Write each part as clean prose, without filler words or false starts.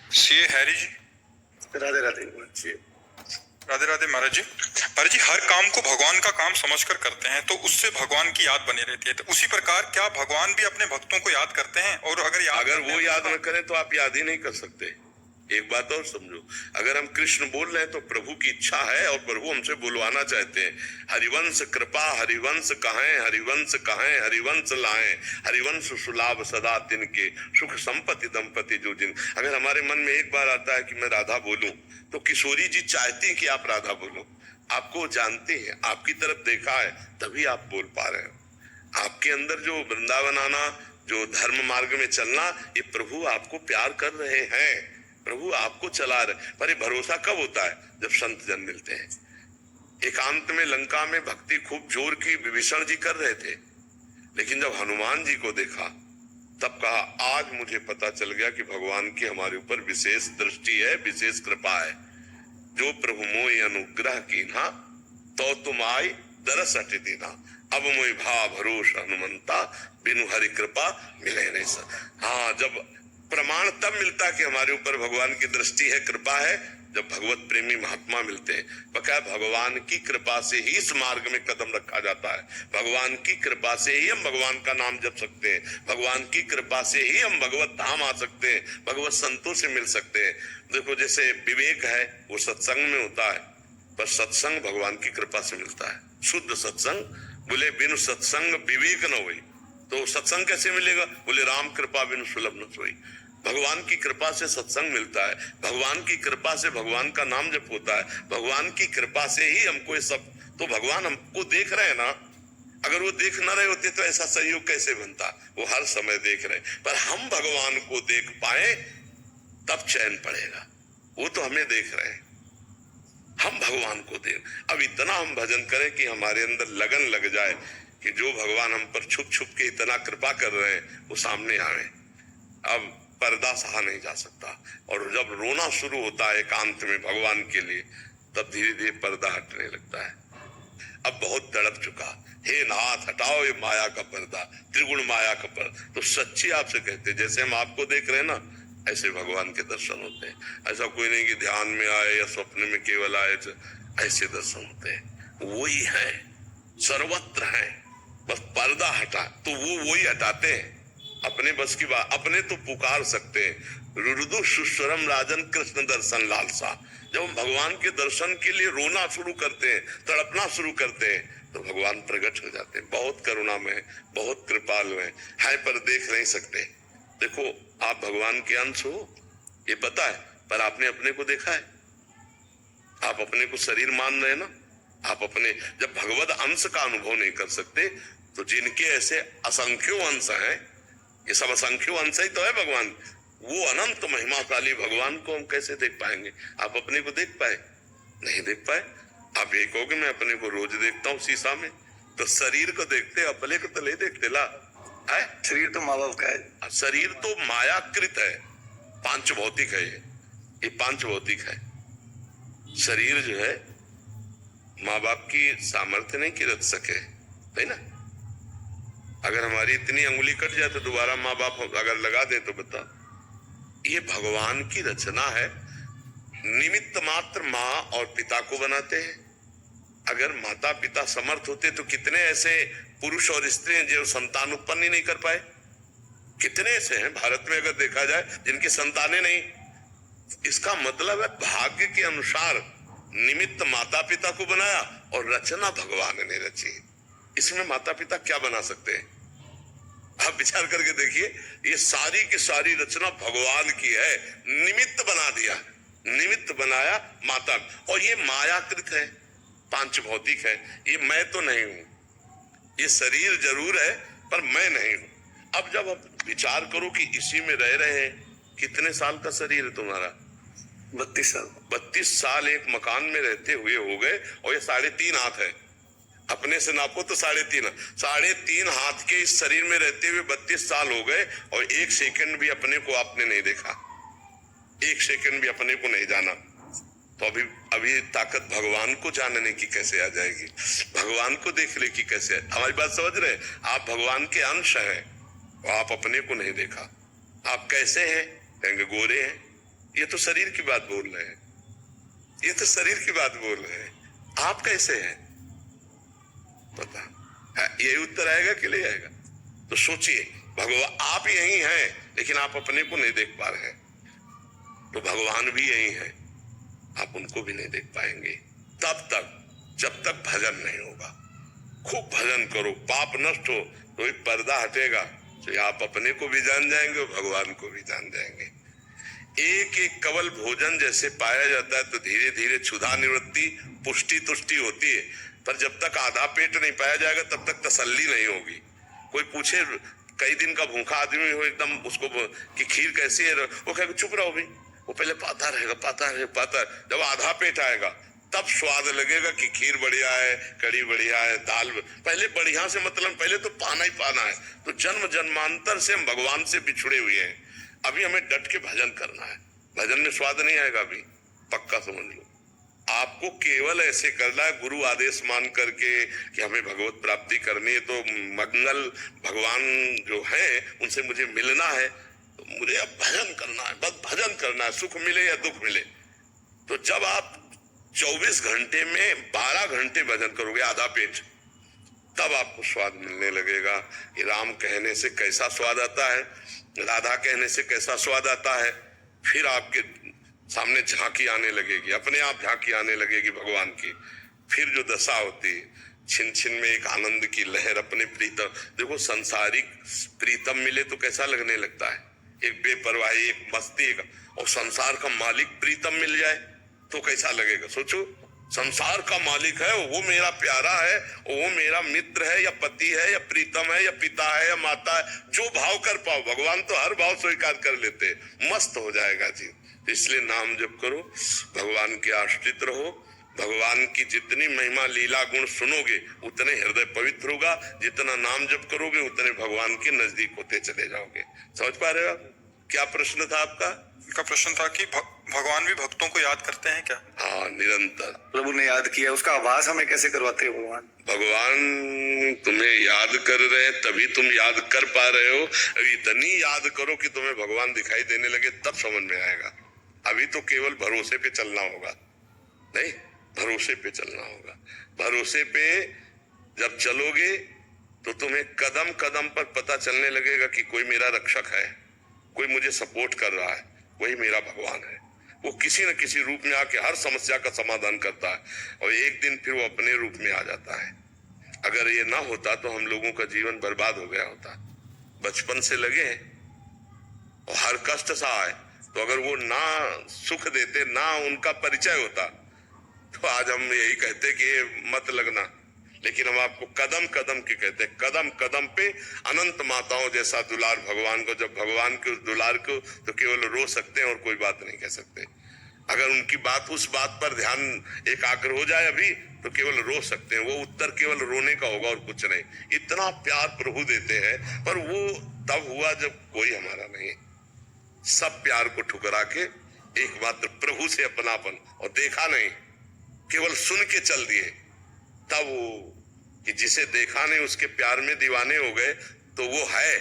CA Harry जी, राधे राधे जी। राधे राधे महाराज जी। महाराज जी, हर काम को भगवान का काम समझकर करते हैं तो उससे भगवान की याद बनी रहती है, तो उसी प्रकार क्या भगवान भी अपने भक्तों को याद करते हैं? और अगर वो याद न करें तो आप याद ही नहीं कर सकते। एक बात और समझो, अगर हम कृष्ण बोल रहे हैं तो प्रभु की इच्छा है और प्रभु हमसे बुलवाना चाहते हैं। हरिवंश कृपा हरिवंश कहें, हरिवंश कहें, हरिवंश लाएं, हरिवंश सुलाभ सदा तिनके, सुख संपत्ति दंपति जो जिन। अगर हमारे मन में एक बार आता है कि मैं राधा बोलूं, तो किशोरी जी चाहती हैं कि आप राधा बोलो। आपको जानते हैं, आपकी तरफ देखा है, तभी आप बोल पा रहे हो। आपके अंदर जो वृंदावन आना, जो धर्म मार्ग में चलना, ये प्रभु आपको प्यार कर रहे हैं, प्रभु आपको चला रहे। पर ये भरोसा कब होता है? जब संत जन मिलते हैं। एकांत में लंका में भक्ति खूब जोर की विभीषण जी कर रहे थे, लेकिन जब हनुमान जी को देखा तब कहा, आज मुझे पता चल गया कि भगवान की हमारे ऊपर विशेष दृष्टि है, विशेष कृपा है। जो प्रभु मोहि अनुग्रह कीन्हा, तो तुम आई दरस अटि दीना। अब मोहि भाव भरोस हनुमंता, बिनु हरि कृपा मिले नहीं सर। हाँ, जब प्रमाण तब मिलता कि हमारे ऊपर भगवान की दृष्टि है, कृपा है, जब भगवत प्रेमी महात्मा मिलते हैं। बकाया भगवान की कृपा से ही इस मार्ग में कदम रखा जाता है। भगवान की कृपा से ही हम भगवान का नाम जप सकते हैं। भगवान की कृपा से ही हम भगवत धाम आ सकते हैं, भगवत संतों से मिल सकते हैं। देखो, जैसे विवेक है वो सत्संग में होता है, पर सत्संग भगवान की कृपा से मिलता है। शुद्ध सत्संग, बोले बिनु सत्संग विवेक न होई। तो सत्संग कैसे मिलेगा? बोले राम कृपा बिनु सुलभ न सोई। भगवान की कृपा से सत्संग मिलता है, भगवान की कृपा से भगवान का नाम जप होता है, भगवान की कृपा से ही हमको ये सब। तो भगवान हमको देख रहे हैं ना। अगर वो देख न रहे होते तो ऐसा सहयोग कैसे बनता? वो हर समय देख रहे, पर हम भगवान को देख पाए तब चैन पड़ेगा। वो तो हमें देख रहे हैं, हम भगवान को देख। अब इतना हम भजन करें कि हमारे अंदर लगन लग जाए कि जो भगवान हम पर छुप छुप के इतना कृपा कर रहे हैं वो सामने आवे। अब पर्दा सहा नहीं जा सकता, और जब रोना शुरू होता है एकांत में भगवान के लिए, तब धीरे धीरे पर्दा हटने लगता है। अब बहुत तड़प चुका, हे नाथ हटाओ ये माया का पर्दा, त्रिगुण माया का पर्दा। तो सच्ची आपसे कहते, जैसे हम आपको देख रहे हैं ना, ऐसे भगवान के दर्शन होते हैं। ऐसा कोई नहीं कि ध्यान में आए या स्वप्न में केवल आए, ऐसे दर्शन होते हैं। वही है, सर्वत्र है, बस पर्दा हटा तो वो वही हटाते हैं। अपने बस की बात, अपने तो पुकार सकते हैं। रुदु सुस्वरम राजन कृष्ण दर्शन लालसा। जब हम भगवान के दर्शन के लिए रोना शुरू करते हैं, तड़पना शुरू करते हैं, तो भगवान प्रकट हो जाते हैं। बहुत करुणा में, बहुत कृपालु है पर देख नहीं सकते। देखो, आप भगवान के अंश हो ये पता है, पर आपने अपने को देखा है? आप अपने को शरीर मान रहे ना। आप अपने जब भगवत अंश का अनुभव नहीं कर सकते, तो जिनके ऐसे असंख्यों अंश हैं, ये सब असंख्यों अंश ही तो है भगवान। वो अनंत महिमाशाली भगवान को हम कैसे देख पाएंगे? आप अपने को देख पाए? नहीं देख पाए। आप ये कहोगे मैं अपने को रोज देखता हूँ शीशा में, तो शरीर को देखते, अपने को तो नहीं देखते ला है। शरीर तो माँ बाप का है। शरीर तो मायाकृत है, पांच भौतिक है। ये पांच भौतिक है। शरीर जो है माँ बाप की सामर्थ्य नहीं की रच सके, है ना। अगर हमारी इतनी अंगुली कट जाए तो दोबारा माँ बाप अगर लगा दे तो बता। ये भगवान की रचना है। निमित्त मात्र माँ और पिता को बनाते हैं। अगर माता पिता समर्थ होते तो कितने ऐसे पुरुष और स्त्री हैं जो संतान उत्पन्न ही नहीं कर पाए। कितने ऐसे हैं भारत में अगर देखा जाए जिनकी संतानें नहीं। इसका मतलब है भाग्य के अनुसार निमित्त माता पिता को बनाया और रचना भगवान ने रची। इसमें माता पिता क्या बना सकते हैं? आप विचार करके देखिए, ये सारी की सारी रचना भगवान की है। निमित्त बना दिया, निमित्त बनाया माता, और ये मायाकृत है, पांच भौतिक है। ये मैं तो नहीं हूं। ये शरीर जरूर है पर मैं नहीं हूं। अब जब आप विचार करो कि इसी में रह रहे हैं, कितने साल का शरीर है तुम्हारा? 32 साल। 32 साल एक मकान में रहते हुए हो गए, और ये 3.5 हाथ है। अपने से नापो तो 3.5 हाथ के इस शरीर में रहते हुए 32 साल हो गए, और एक सेकंड भी अपने को आपने नहीं देखा, एक सेकंड भी अपने को नहीं जाना। तो अभी ताकत भगवान को जानने की कैसे आ जाएगी? भगवान को देखने की कैसे? हमारी बात समझ रहे? आप भगवान के अंश हैं, आप अपने को नहीं देखा। आप कैसे हैं? कहेंगे गोरे हैं, ये तो शरीर की बात बोल रहे हैं, ये तो शरीर की बात बोल रहे हैं। आप कैसे हैं पता है? यही उत्तर आएगा कि नहीं आएगा? तो सोचिए, भगवान आप यही हैं लेकिन आप अपने को नहीं देख पा रहे हैं, तो भगवान भी यही है, आप उनको भी नहीं देख पाएंगे तब तक जब तक भजन नहीं होगा। खूब भजन करो, पाप नष्ट हो तो एक पर्दा हटेगा, तो आप अपने को भी जान जाएंगे और भगवान को भी जान जाएंगे। एक एक कवल भोजन जैसे पाया जाता है तो धीरे धीरे क्षुधा निवृत्ति पुष्टि तुष्टि होती है, पर जब तक आधा पेट नहीं पाया जाएगा तब तक तसल्ली नहीं होगी। कोई पूछे कई दिन का भूखा आदमी हो एकदम, उसको कि खीर कैसी है, वो कहेगा चुप रहो भाई, वो पहले पाता रहेगा। जब आधा पेट आएगा तब स्वाद लगेगा कि खीर बढ़िया है, कड़ी बढ़िया है, दाल पहले बढ़िया से मतलब पहले तो पाना ही पाना है। तो जन्म जन्मांतर से हम भगवान से बिछुड़े हुए हैं, अभी हमें डट के भजन करना है। भजन में स्वाद नहीं आएगा अभी, पक्का समझ लो। आपको केवल ऐसे करना है गुरु आदेश मान करके कि हमें भगवत प्राप्ति करनी है, तो मंगल भगवान जो है उनसे मुझे मिलना है, तो मुझे अब भजन करना है, बस भजन करना है, सुख मिले या दुख मिले। तो जब आप 24 घंटे में 12 घंटे भजन करोगे आधा पेट, तब आपको स्वाद मिलने लगेगा कि राम कहने से कैसा स्वाद आता है, राधा कहने से कैसा स्वाद आता है। फिर आपके सामने झांकी आने लगेगी, अपने आप झांकी आने लगेगी भगवान की। फिर जो दशा होती है, छिन छिन में एक आनंद की लहर अपने प्रीतम। देखो संसारिक प्रीतम मिले तो कैसा लगने लगता है, एक बेपरवाही, एक मस्ती, और संसार का मालिक प्रीतम मिल जाए तो कैसा लगेगा। सोचो, संसार का मालिक है, वो मेरा प्यारा है, वो मेरा मित्र है या पति है या प्रीतम है या पिता है या माता है, जो भाव कर पाओ, भगवान तो हर भाव स्वीकार कर लेते, मस्त हो जाएगा जी। इसलिए नाम जप करो, भगवान के आश्रित रहो, भगवान की जितनी महिमा लीला गुण सुनोगे उतने हृदय पवित्र होगा, जितना नाम जप करोगे उतने भगवान के नजदीक होते चले जाओगे। समझ पा रहे हो आप? क्या प्रश्न था आपका? उनका प्रश्न था कि भगवान भी भक्तों को याद करते हैं क्या? हाँ, निरंतर प्रभु ने याद किया, उसका आभास हमें कैसे करवाते हैं भगवान? भगवान तुम्हें याद कर रहे हैं तभी तुम याद कर पा रहे हो। इतनी याद करो कि तुम्हें भगवान दिखाई देने लगे, तब समझ में आएगा। अभी तो केवल भरोसे पे चलना होगा, नहीं, भरोसे पे चलना होगा। भरोसे पे जब चलोगे तो तुम्हें कदम कदम पर पता चलने लगेगा कि कोई मेरा रक्षक है, कोई मुझे सपोर्ट कर रहा है, वही मेरा भगवान है। वो किसी न किसी रूप में आके हर समस्या का समाधान करता है, और एक दिन फिर वो अपने रूप में आ जाता है। अगर ये ना होता तो हम लोगों का जीवन बर्बाद हो गया होता। बचपन से लगे और हर कष्ट सा आए, तो अगर वो ना सुख देते, ना उनका परिचय होता, तो आज हम यही कहते कि मत लगना। लेकिन हम आपको कदम कदम की कहते हैं, कदम कदम पे अनंत माताओं जैसा दुलार भगवान को। जब भगवान के उस दुलार को तो केवल रो सकते हैं और कोई बात नहीं कह सकते। अगर उनकी बात, उस बात पर ध्यान एकाग्र हो जाए अभी, तो केवल रो सकते हैं। वो उत्तर केवल रोने का होगा और कुछ नहीं। इतना प्यार प्रभु देते हैं, पर वो तब हुआ जब कोई हमारा नहीं, सब प्यार को ठुकरा के एकमात्र प्रभु से अपनापन, और देखा नहीं, केवल सुन के चल दिए। तब वो कि जिसे देखा नहीं उसके प्यार में दीवाने हो गए, तो वो है,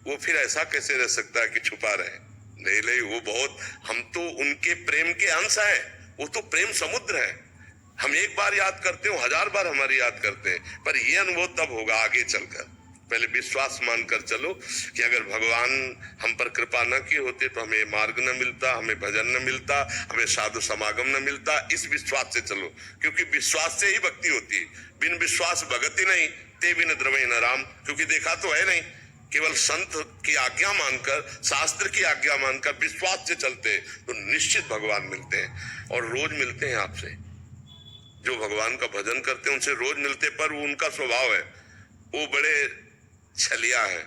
वो फिर ऐसा कैसे रह सकता है कि छुपा रहे? नहीं नहीं, वो बहुत, हम तो उनके प्रेम के अंश हैं, वो तो प्रेम समुद्र है। हम एक बार याद करते हो, 1000 बार हमारी याद करते हैं, पर ये अनुभव तब होगा आगे चलकर। पहले विश्वास मानकर चलो कि अगर भगवान हम पर कृपा न किए होते तो हमें मार्ग न मिलता, हमें भजन न मिलता, हमें साधु समागम न मिलता। इस विश्वास से चलो, क्योंकि विश्वास से ही भक्ति होती है। बिन विश्वास भगति नहीं, ते बिन द्रवै न राम। क्योंकि देखा तो है नहीं, केवल संत की आज्ञा मानकर, शास्त्र की आज्ञा मानकर विश्वास से चलते तो निश्चित भगवान मिलते हैं, और रोज मिलते हैं आपसे। जो भगवान का भजन करते हैं उनसे रोज मिलते, पर वो उनका स्वभाव है, वो बड़े छलिया है,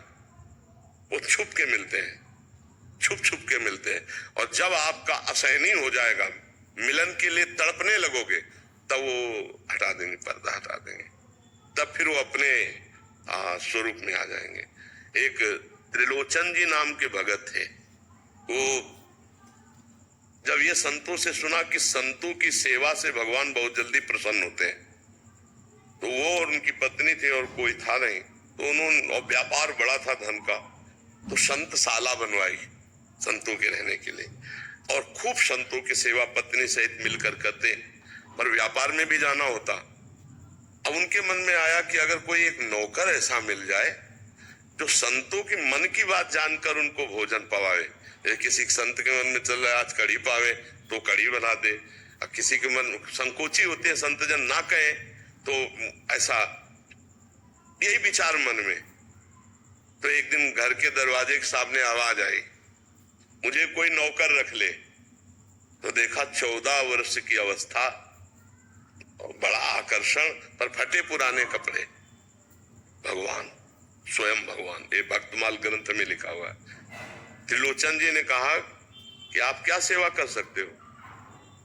वो छुप के मिलते हैं, छुप छुप के मिलते हैं। और जब आपका असहनीय हो जाएगा, मिलन के लिए तड़पने लगोगे, तब वो हटा देंगे, पर्दा हटा देंगे, तब फिर वो अपने स्वरूप में आ जाएंगे। एक त्रिलोचन जी नाम के भगत थे, वो जब ये संतों से सुना कि संतों की सेवा से भगवान बहुत जल्दी प्रसन्न होते हैं, तो वो और उनकी पत्नी थी और कोई था नहीं, तो उन्होंने, और व्यापार बड़ा था धन का, तो संत शाला बनवाई संतों के रहने के लिए। और खूब संतों की सेवा पत्नी सहित मिलकर करते, पर व्यापार में भी जाना होता। अब उनके मन में आया कि अगर कोई एक नौकर ऐसा मिल जाए जो संतों की मन की बात जानकर उनको भोजन पवावे। किसी संत के मन में चल रहा है आज कढ़ी पावे तो कढ़ी बना दे, अब किसी के मन संकोची होते हैं, संत जन ना कहे तो ऐसा यही विचार मन में। तो एक दिन घर के दरवाजे के सामने आवाज आई, मुझे कोई नौकर रख ले। तो देखा 14 वर्ष की अवस्था और बड़ा आकर्षण, पर फटे पुराने कपड़े। भगवान, स्वयं भगवान, ये भक्तमाल ग्रंथ में लिखा हुआ है। त्रिलोचन जी ने कहा कि आप क्या सेवा कर सकते हो?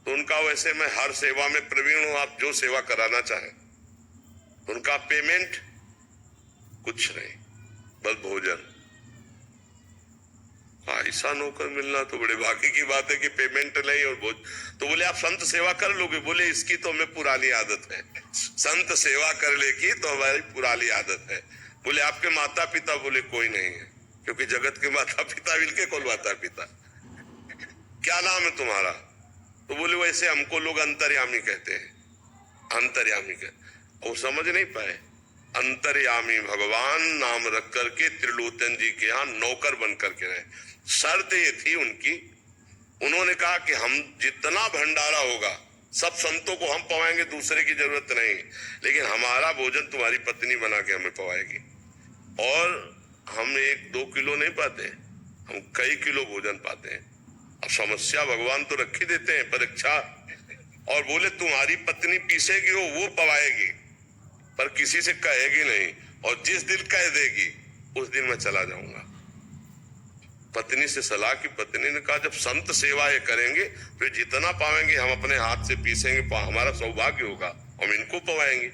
तो उनका वैसे मैं हर सेवा में प्रवीण हूं, आप जो सेवा कराना चाहें। उनका पेमेंट कुछ नहीं, बस भोजन। ऐसा नौकर मिलना तो बड़े भाग्य की बात है कि पेमेंट नहीं और भोज। तो बोले आप संत सेवा कर लोगे? बोले इसकी तो हमें पुरानी आदत है, संत सेवा करने की तो हमारी पुरानी आदत है। बोले आपके माता पिता? बोले कोई नहीं है, क्योंकि जगत के माता पिता मिलके कौन माता पिता। क्या नाम है तुम्हारा? तो बोले वैसे हमको लोग अंतर्यामी कहते हैं, अंतर्यामी कहते। वो समझ नहीं पाए, अंतर्यामी भगवान नाम रख करके त्रिलोचन जी के यहाँ नौकर बन करके रहे। शर्त ये थी उनकी, उन्होंने कहा कि हम जितना भंडारा होगा सब संतों को हम पवाएंगे, दूसरे की जरूरत नहीं, लेकिन हमारा भोजन तुम्हारी पत्नी बना के हमें पवाएगी। और हम 1-2 किलो नहीं पाते, हम कई किलो भोजन पाते हैं। अब समस्या भगवान तो रख ही देते हैं परीक्षा। और बोले तुम्हारी पत्नी पीसेगी वो पवाएगी, पर किसी से कहेगी नहीं, और जिस दिन कह देगी उस दिन मैं चला जाऊंगा। पत्नी से सलाह की, पत्नी ने कहा जब संत सेवा ये करेंगे तो जितना पावेंगे हम अपने हाथ से पीसेंगे, हमारा सौभाग्य होगा, हम इनको पवाएंगे।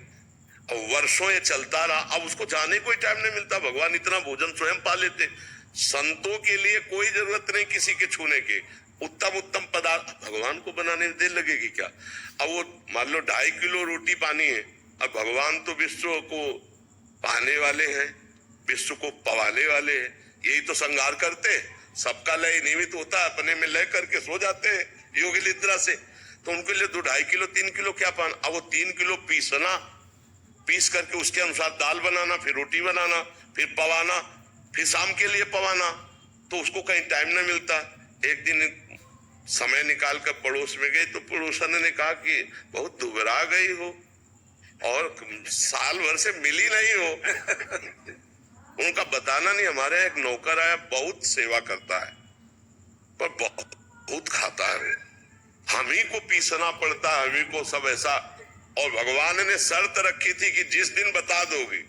और वर्षों ये चलता रहा। अब उसको जाने कोई टाइम नहीं मिलता, भगवान इतना भोजन स्वयं पा लेते। संतों के लिए कोई जरूरत नहीं किसी के छूने के, उत्तम उत्तम पदार्थ भगवान को बनाने में देर लगेगी क्या? अब वो मान लो 2.5 किलो रोटी पानी है, अब भगवान तो विश्व को पाने वाले हैं, विश्व को पवाने वाले हैं। यही तो श्रृंगार करते, सबका लय नियमित होता है, अपने में लय करके सो जाते हैं योगी निद्रा से। तो उनके लिए 2-2.5 किलो 3 किलो क्या पाना? अब वो 3 किलो पीसना, पीस करके उसके अनुसार दाल बनाना, फिर रोटी बनाना, फिर पवाना, फिर शाम के लिए पवाना, तो उसको कहीं टाइम नहीं मिलता। एक दिन समय निकाल कर पड़ोस में गई तो पड़ोसन ने कहा कि बहुत दुबरा गई हो और साल भर से मिली नहीं हो। उनका बताना नहीं, हमारे एक नौकर आया, बहुत सेवा करता है पर बहुत खाता है, हम ही को पीसना पड़ता है, हम ही को सब ऐसा। और भगवान ने शर्त रखी थी कि जिस दिन बता दोगी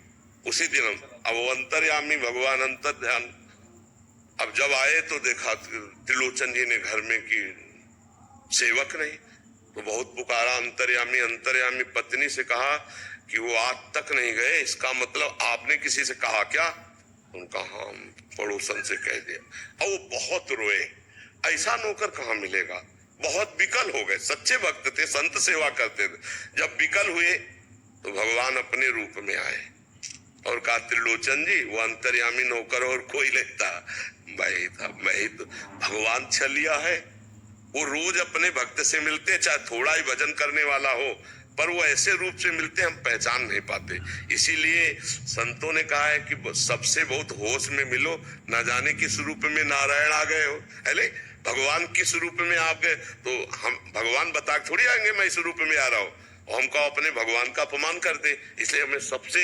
उसी दिन हम। अब वो अंतर्यामी भगवान, अंतर ध्यान। अब जब आए तो देखा त्रिलोचन जी ने घर में कि सेवक नहीं, तो बहुत पुकारा अंतर्यामी अंतर्यामी। पत्नी से कहा कि वो आज तक नहीं गए, इसका मतलब आपने किसी से कहा क्या? उनका हाँ, पड़ोसन से कह दिया। और वो बहुत रोए, ऐसा नौकर कहाँ मिलेगा। बहुत विकल हो गए, सच्चे भक्त थे, संत सेवा करते थे। जब विकल हुए तो भगवान अपने रूप में आए और कहा त्रिलोचन जी वो अंतर्यामी नौकर और कोई नहीं था, मैं ही तो। भगवान छलिया है, वो रोज अपने भक्त से मिलते, चाहे थोड़ा ही भजन करने वाला हो, पर वो ऐसे रूप से मिलते हम पहचान नहीं पाते। इसीलिए संतों ने कहा है कि सबसे बहुत होश में मिलो, ना जाने किस रूप में नारायण आ गए हो। अरे भगवान किस रूप में आ गए तो हम भगवान बता थोड़ी आएंगे मैं इस रूप में आ रहा हूँ। हमको अपने भगवान का अपमान कर दे, इसलिए हमें सबसे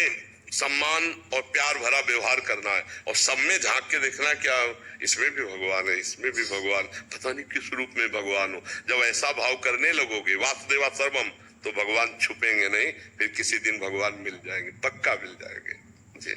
सम्मान और प्यार भरा व्यवहार करना है और सब में झांक के देखना क्या इसमें भी भगवान है, इसमें भी भगवान, पता नहीं किस रूप में भगवान हो। जब ऐसा भाव करने लगोगे वासुदेवा सर्वम, तो भगवान छुपेंगे नहीं, फिर किसी दिन भगवान मिल जाएंगे, पक्का मिल जाएंगे जी।